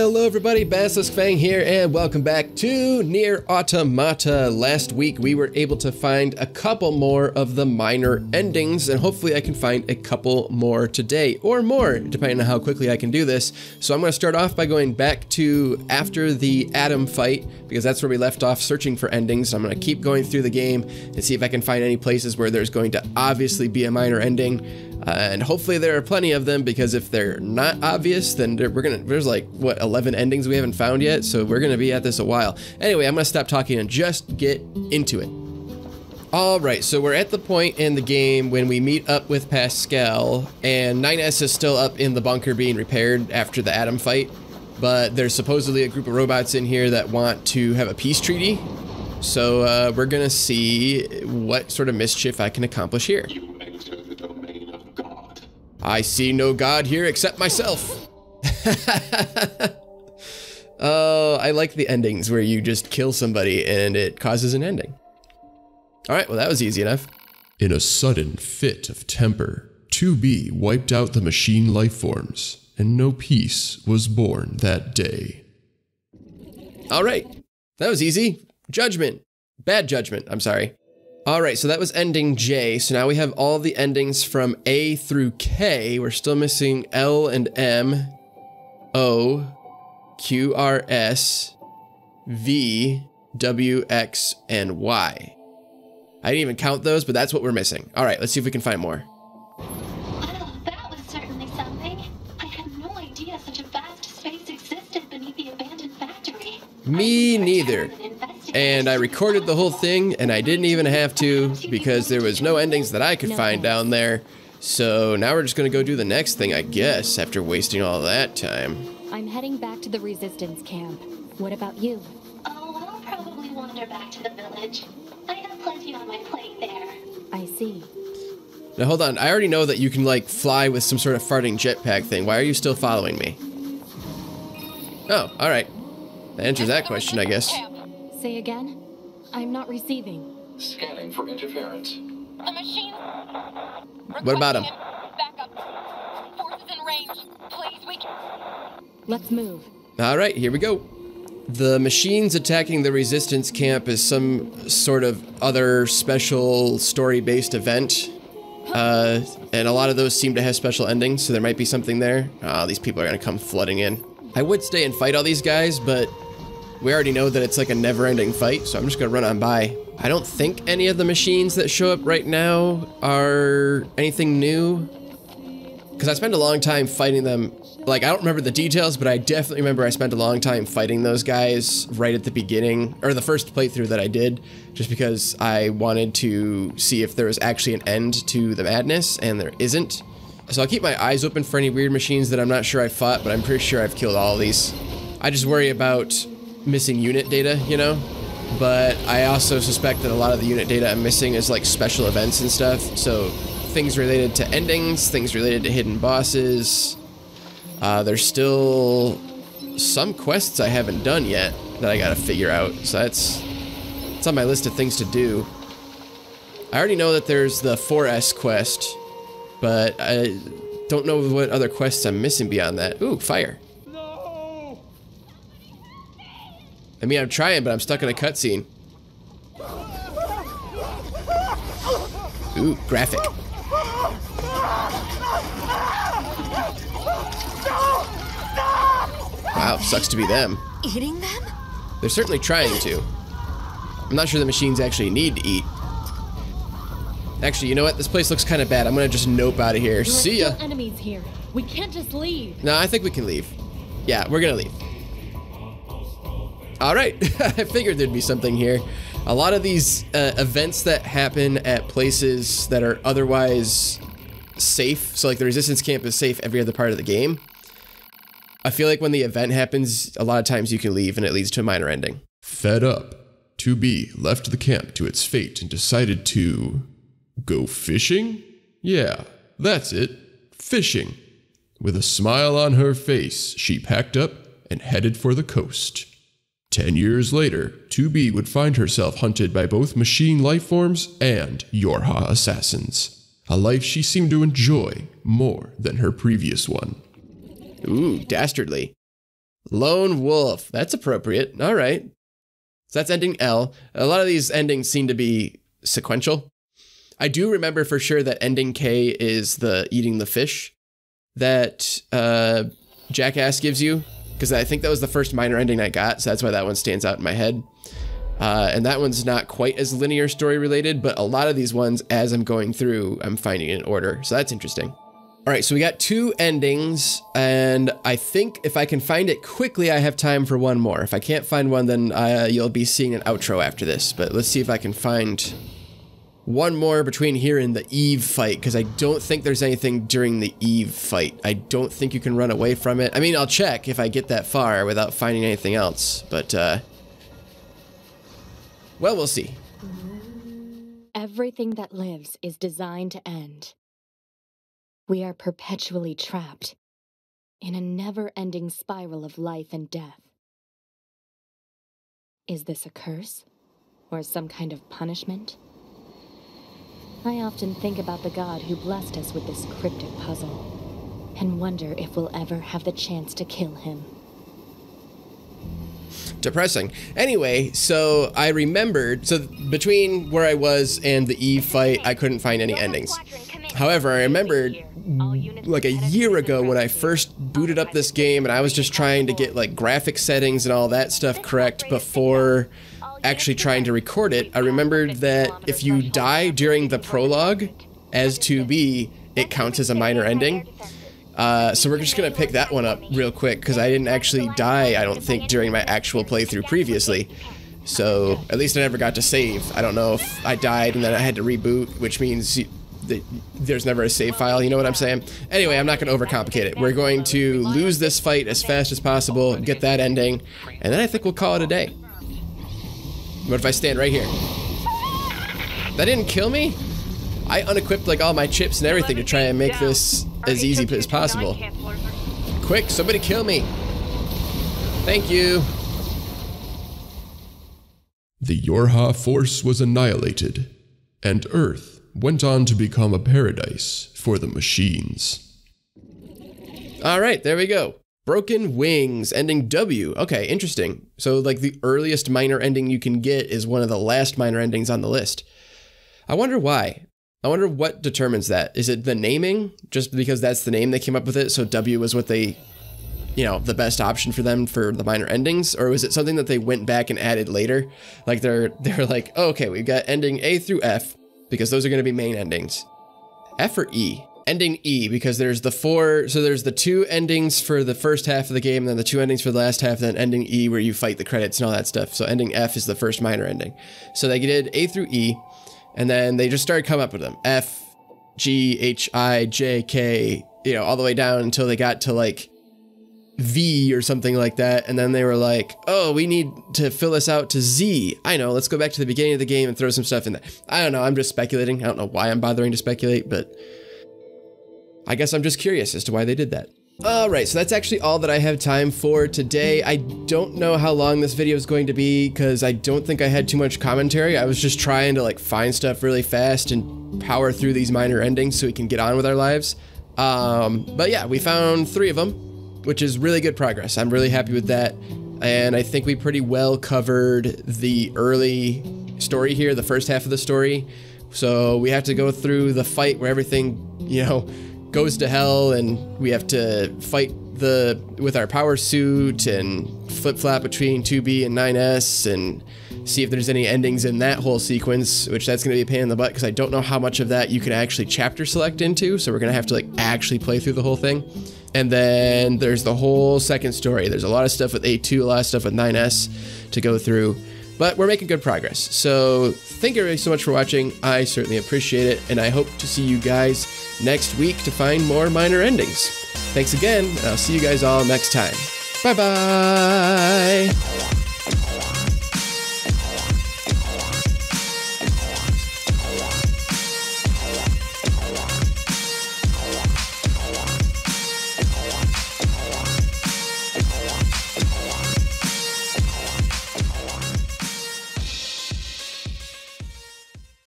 Hello everybody, Basilisk Fang here, and welcome back to Nier Automata. Last week we were able to find a couple more of the minor endings, and hopefully I can find a couple more today, or more, depending on how quickly I can do this. So I'm going to start off by going back to after the Adam fight, because that's where we left off searching for endings. I'm going to keep going through the game and see if I can find any places where there's going to obviously be a minor ending. And hopefully there are plenty of them, because if they're not obvious, then there's like, what, 11 endings we haven't found yet, so we're gonna be at this a while. Anyway, I'm gonna stop talking and just get into it. Alright, so we're at the point in the game when we meet up with Pascal, and 9S is still up in the bunker being repaired after the Adam fight, but there's supposedly a group of robots in here that want to have a peace treaty, so we're gonna see what sort of mischief I can accomplish here. I see no god here except myself. Oh, I like the endings where you just kill somebody and it causes an ending. All right, well, that was easy enough. In a sudden fit of temper, 2B wiped out the machine life forms, and no peace was born that day. All right, that was easy. Judgment. Bad judgment, I'm sorry. All right, so that was ending J. So now we have all the endings from A through K. We're still missing L and M, O, Q, R, S, V, W, X, and Y. I didn't even count those, but that's what we're missing. All right, let's see if we can find more. Oh, that was certainly something. I had no idea such a vast space existed beneath the abandoned factory. Me neither. And I recorded the whole thing, and I didn't even have to, because there was no endings that I could find down there. So now we're just gonna go do the next thing, I guess, after wasting all that time. I'm heading back to the resistance camp. What about you? Oh, I'll probably wander back to the village. I have plenty on my plate there. I see. Now hold on, I already know that you can like fly with some sort of farting jetpack thing. Why are you still following me? Oh, alright. That answers that question, I guess. Say again? I'm not receiving. Scanning for interference. The machine. What about him? Backup. Forces in range. Please, we can. Let's move. Alright, here we go. The machines attacking the resistance camp is some sort of other special story-based event. And a lot of those seem to have special endings, so there might be something there. Oh, these people are gonna come flooding in. I would stay and fight all these guys, but we already know that it's like a never-ending fight, so I'm just gonna run on by. I don't think any of the machines that show up right now are anything new, because I spent a long time fighting them. Like, I don't remember the details, but I definitely remember I spent a long time fighting those guys right at the beginning, or the first playthrough that I did, just because I wanted to see if there was actually an end to the madness, and there isn't. So I'll keep my eyes open for any weird machines that I'm not sure I fought, but I'm pretty sure I've killed all of these. I just worry about missing unit data, you know? But I also suspect that a lot of the unit data I'm missing is like special events and stuff, so things related to endings, things related to hidden bosses. There's still some quests I haven't done yet that I gotta figure out, so it's on my list of things to do. I already know that there's the 4S quest, but I don't know what other quests I'm missing beyond that. Ooh, fire. I mean, I'm trying, but I'm stuck in a cutscene. Ooh, graphic. Wow, sucks to be them. Eating them? They're certainly trying to. I'm not sure the machines actually need to eat. Actually, you know what? This place looks kind of bad. I'm gonna just nope out of here. See ya. Enemies here. We can't just leave. No, I think we can leave. Yeah, we're gonna leave. All right, I figured there'd be something here. A lot of these events that happen at places that are otherwise safe, so like the resistance camp is safe every other part of the game. I feel like when the event happens, a lot of times you can leave and it leads to a minor ending. Fed up, 2B left the camp to its fate and decided to go fishing? Yeah, that's it, fishing. With a smile on her face, she packed up and headed for the coast. 10 years later, 2B would find herself hunted by both machine lifeforms and YoRHa assassins. A life she seemed to enjoy more than her previous one. Ooh, dastardly. Lone Wolf. That's appropriate. All right. So that's ending L. A lot of these endings seem to be sequential. I do remember for sure that ending K is the eating the fish that Jackass gives you, because I think that was the first minor ending I got, so that's why that one stands out in my head. And that one's not quite as linear story related, but a lot of these ones, as I'm going through, I'm finding in order, so that's interesting. All right, so we got 2 endings, and I think if I can find it quickly, I have time for one more. If I can't find one, then you'll be seeing an outro after this, but let's see if I can find one more between here and the Eve fight, because I don't think there's anything during the Eve fight. I don't think you can run away from it. I mean, I'll check if I get that far without finding anything else, but, well, we'll see. Everything that lives is designed to end. We are perpetually trapped in a never-ending spiral of life and death. Is this a curse? Or some kind of punishment? I often think about the god who blessed us with this cryptic puzzle, and wonder if we'll ever have the chance to kill him. Depressing. Anyway, so I remembered, so between where I was and the Eve fight, I couldn't find any endings. However, I remembered like a year ago when I first booted up this game and I was just trying to get like graphic settings and all that stuff correct before actually trying to record it. I remembered that if you die during the prologue as 2B, it counts as a minor ending. So we're just gonna pick that one up real quick because I didn't actually die, I don't think, during my actual playthrough previously. So at least I never got to save. I don't know if I died and then I had to reboot, which means there's never a save file, you know what I'm saying? Anyway, I'm not going to overcomplicate it. We're going to lose this fight as fast as possible, get that ending, and then I think we'll call it a day. What if I stand right here? That didn't kill me? I unequipped like all my chips and everything to try and make this as easy as possible. Quick, somebody kill me. Thank you. The YoRHa force was annihilated, and Earth went on to become a paradise for the machines. All right, there we go. Broken Wings, ending W. Okay, interesting. So like the earliest minor ending you can get is one of the last minor endings on the list. I wonder why. I wonder what determines that. Is it the naming? Just because that's the name they came up with it, so W was what they, you know, the best option for them for the minor endings? Or was it something that they went back and added later? Like they're like, oh, okay, we've got ending A through F, because those are going to be main endings. F or E? Ending E, because there's the 4, so there's the 2 endings for the first half of the game, and then the 2 endings for the last half, and then ending E where you fight the credits and all that stuff. So ending F is the first minor ending. So they did A through E, and then they just started coming up with them. F, G, H, I, J, K, you know, all the way down until they got to like V or something like that, and then they were like, oh, we need to fill this out to Z. I know, let's go back to the beginning of the game and throw some stuff in there. I don't know, I'm just speculating. I don't know why I'm bothering to speculate, but I guess I'm just curious as to why they did that. Alright, so that's actually all that I have time for today. I don't know how long this video is going to be, because I don't think I had too much commentary. I was just trying to like find stuff really fast and power through these minor endings so we can get on with our lives. But yeah, we found 3 of them, which is really good progress. I'm really happy with that. And I think we pretty well covered the early story here, the first half of the story. So we have to go through the fight where everything, you know, goes to hell, and we have to fight with our power suit and flip-flop between 2B and 9S and see if there's any endings in that whole sequence, which that's going to be a pain in the butt because I don't know how much of that you can actually chapter select into, so we're going to have to like actually play through the whole thing. And then there's the whole second story. There's a lot of stuff with A2, a lot of stuff with 9S to go through, but we're making good progress. So thank you really so much for watching. I certainly appreciate it, and I hope to see you guys next week to find more minor endings. Thanks again, and I'll see you guys all next time. Bye-bye!